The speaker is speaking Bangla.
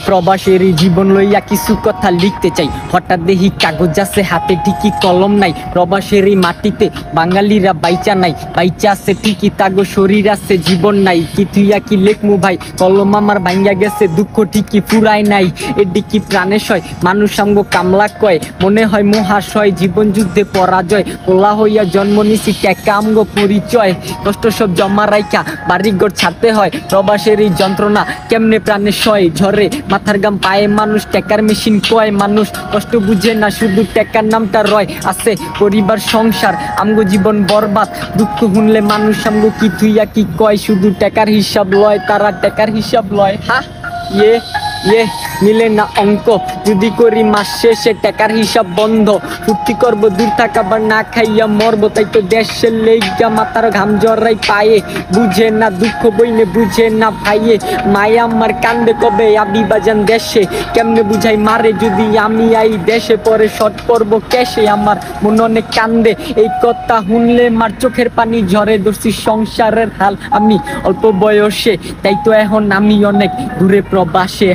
প্রবাসের জীবন লইয়া কিছু কথা লিখতে চাই। হঠাৎ দেখি কাগজ আছে হাতে, ঠিকই কলম নাই। প্রবাসের মাটিতে বাঙালিরা বাইচা নাই, বাইচা আছে ঠিকই তাগো শরীর আছে জীবন নাই। কি তুইয়া কি লেখমু ভাই, কলম আমার ভাঙ্গা গেছে, দুঃখ ঠিকই ফুরায় নাই। এডি কি প্রাণে সয়, মানুষ আমগো কামলা কয়, মনে হয় মহাশয় জীবন যুদ্ধে পরাজয়। পোলা হইয়া জন্ম নিছি টেকা আমগো পরিচয়, কষ্ট সব জমা রাইখা বাড়িঘর ছাড়তে হয়। প্রবাসের এই যন্ত্রণা কেমনে প্রাণে সয়, ঝরে মাথার গাম পায়ে মানুষ, টেকার মেশিন কয় মানুষ, কষ্ট বুঝে না শুধু টেকার নামটা রয়। আছে পরিবার সংসার আমগো জীবন বরবাদ, দুঃখ শুনলে মানুষ আমগো কি থুইয়া কি কয়, শুধু টেকার হিসাব লয়, তারা টেকার হিসাব লয়। ইয়ে মিলে না অঙ্ক, যদি করি মাস শেষে টাকার হিসাব বন্ধ। ফুর্তি করবো দূর থাকাবার না খাইয়া মরবো, তাই তো দেশের লেগা মাথার ঘাম জড়াই পায়ে। বুঝে না দুঃখ বইনে বুঝে না ভাইয়ে, মায়া আমার কান্দে কবে আবি বাজান দেশে। কেমনে বুঝাই মারে যদি আমি আই দেশে, পরে শর্ট করবো ক্যাশে, আমার মন অনেক কান্দে এই কথা শুনলে। মার চোখের পানি ঝরে, ধরছি সংসারের হাল আমি অল্প বয়সে, তাই তো এখন আমি অনেক দূরে প্রবাসে।